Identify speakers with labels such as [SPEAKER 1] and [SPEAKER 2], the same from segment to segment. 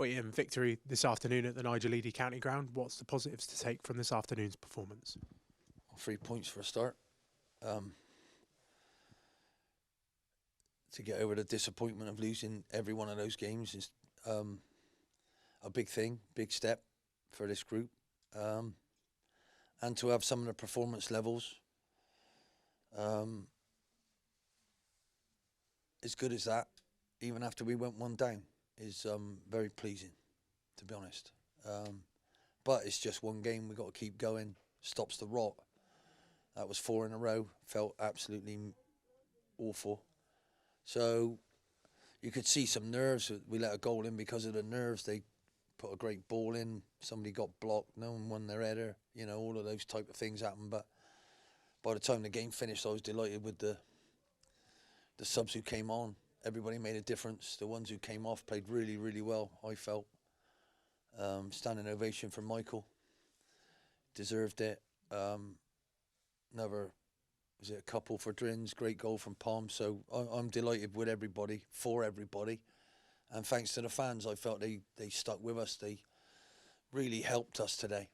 [SPEAKER 1] Well, Ian, victory this afternoon at the Niger Leedy County Ground. What's the positives to take from this afternoon's performance?
[SPEAKER 2] 3 points for a start. To get over the disappointment of losing every one of those games is a big thing, big step for this group. And to have some of the performance levels as good as that, even after we went one down, is very pleasing, to be honest. But it's just one game. We've got to keep going. Stops the rot. That was 4 in a row. Felt absolutely awful. So you could see some nerves. We let a goal in because of the nerves. They put a great ball in. Somebody got blocked. No one won their header. You know, all of those type of things happened. But by the time the game finished, I was delighted with the subs who came on. Everybody made a difference. The ones who came off played really, really well, I felt. Standing ovation for Michael. Deserved it. Another, was it a couple for Drins? Great goal from Palm. So I'm delighted with everybody, for everybody. And thanks to the fans, I felt they stuck with us. They really helped us today.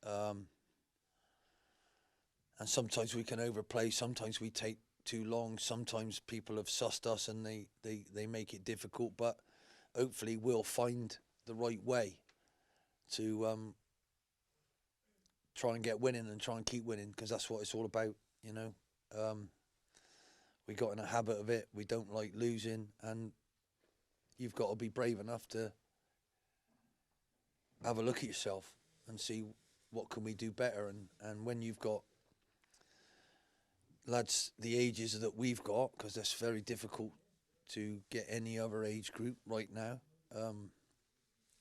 [SPEAKER 2] And sometimes we can overplay. Sometimes we take too long. Sometimes people have sussed us and they make it difficult. But hopefully we'll find the right way to try and get winning and try and keep winning, because that's what it's all about, you know. We got in a habit of it. We don't like losing, and you've got to be brave enough to have a look at yourself and see what can we do better. And when you've got lads the ages that we've got, because that's very difficult to get any other age group right now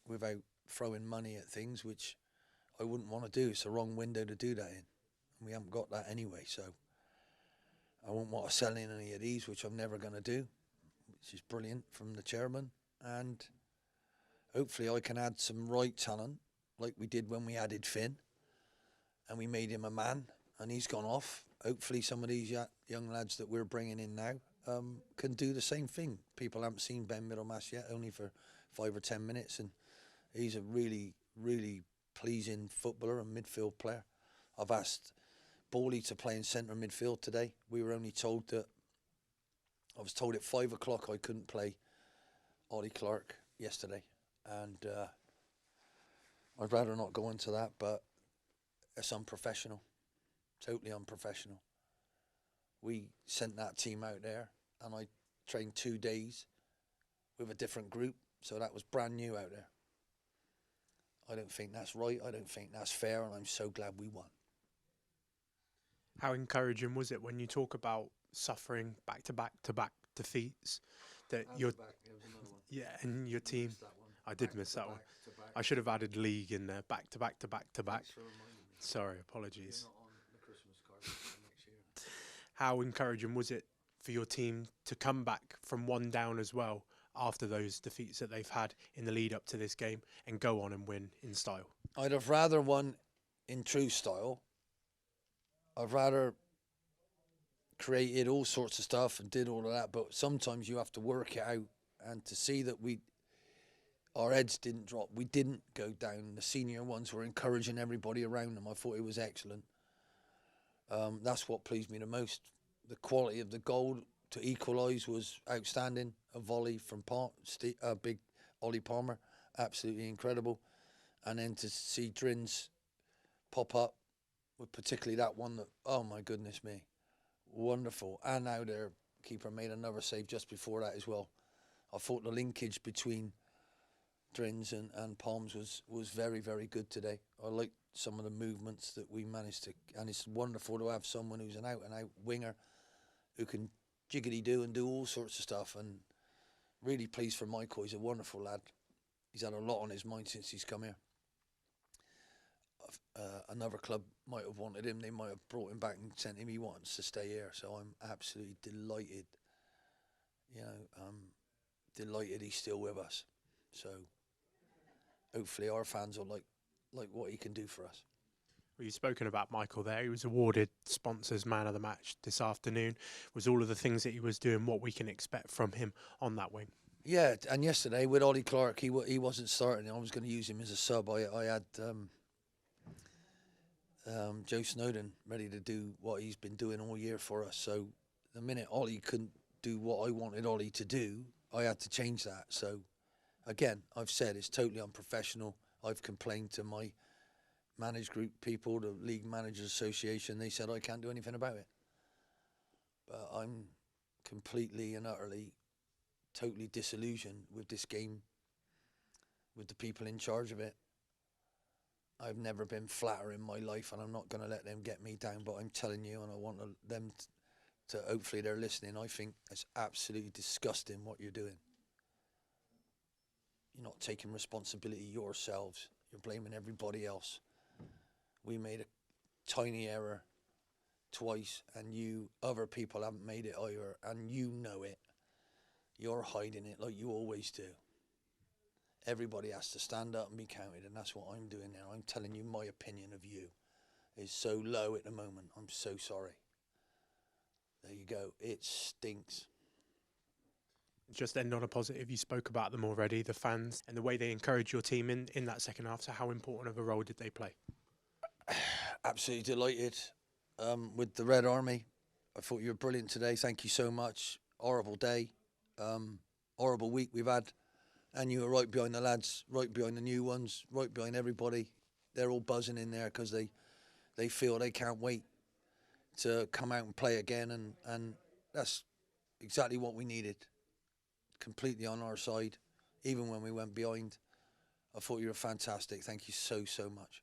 [SPEAKER 2] without throwing money at things, which I wouldn't want to do. It's the wrong window to do that in. And we haven't got that anyway, so I won't want to sell in any of these, which I'm never going to do, which is brilliant from the chairman. And hopefully I can add some right talent, like we did when we added Finn, and we made him a man, and he's gone off. Hopefully some of these young lads that we're bringing in now can do the same thing. People haven't seen Ben Middlemass yet, only for 5 or 10 minutes, and he's a really, really pleasing footballer and midfield player. I've asked Bawley to play in centre midfield today. We were only told that, I was told at 5 o'clock I couldn't play Ollie Clark yesterday, and I'd rather not go into that, but it's unprofessional, totally unprofessional. We sent that team out there, and I trained 2 days with a different group, so that was brand new out there. I don't think that's right. I don't think that's fair, and I'm so glad we won.
[SPEAKER 1] How encouraging was it when you talk about suffering back-to-back defeats, that your and your team? I did miss that one. I should have added league in there. Back-to-back. Sorry, apologies. How encouraging was it for your team to come back from one down as well, after those defeats that they've had in the lead up to this game, and go on and win in style?
[SPEAKER 2] I'd have rather won in true style. I've rather created all sorts of stuff and did all of that, but sometimes you have to work it out, and to see that our heads didn't drop. We didn't go down. The senior ones were encouraging everybody around them. I thought it was excellent. That's what pleased me the most. The quality of the goal to equalise was outstanding. A volley from big Ollie Palmer, absolutely incredible. And then to see Drins pop up, with particularly that one that, oh my goodness me, wonderful. And now their keeper made another save just before that as well. I thought the linkage between Drins and Palms was very, very good today. I liked some of the movements that we managed to, and it's wonderful to have someone who's an out-and-out winger who can jiggity-do and do all sorts of stuff. And really pleased for Michael. He's a wonderful lad. He's had a lot on his mind since he's come here. Another club might have wanted him. They might have brought him back and sent him. He wants to stay here, so I'm absolutely delighted. You know, delighted he's still with us. So hopefully our fans will like what he can do for us.
[SPEAKER 1] Well, you've spoken about Michael there. He was awarded Sponsors Man of the Match this afternoon. Was all of the things that he was doing what we can expect from him on that wing?
[SPEAKER 2] Yeah, and yesterday with Ollie Clark, he wasn't starting. I was going to use him as a sub. I had Joe Snowden ready to do what he's been doing all year for us. So the minute Ollie couldn't do what I wanted Ollie to do, I had to change that. So again, I've said it's totally unprofessional. I've complained to my managed group people, the League Managers Association. They said I can't do anything about it. But I'm completely and utterly, totally disillusioned with this game, with the people in charge of it. I've never been flatter in my life, and I'm not going to let them get me down, but I'm telling you, and I want them to hopefully they're listening, I think it's absolutely disgusting what you're doing. You're not taking responsibility yourselves. You're blaming everybody else. We made a tiny error twice, and you other people haven't made it either, and you know it. You're hiding it like you always do. Everybody has to stand up and be counted, and that's what I'm doing now. I'm telling you my opinion of you is so low at the moment. I'm so sorry. There you go. It stinks.
[SPEAKER 1] Just end on a positive. You spoke about them already, the fans, and the way they encourage your team in that second half. So how important of a role did they play?
[SPEAKER 2] Absolutely delighted with the Red Army. I thought you were brilliant today. Thank you so much. Horrible day. Horrible week we've had. And you were right behind the lads, right behind the new ones, right behind everybody. They're all buzzing in there because they feel they can't wait to come out and play again. And that's exactly what we needed. Completely on our side, even when we went behind. I thought you were fantastic. Thank you so, so much.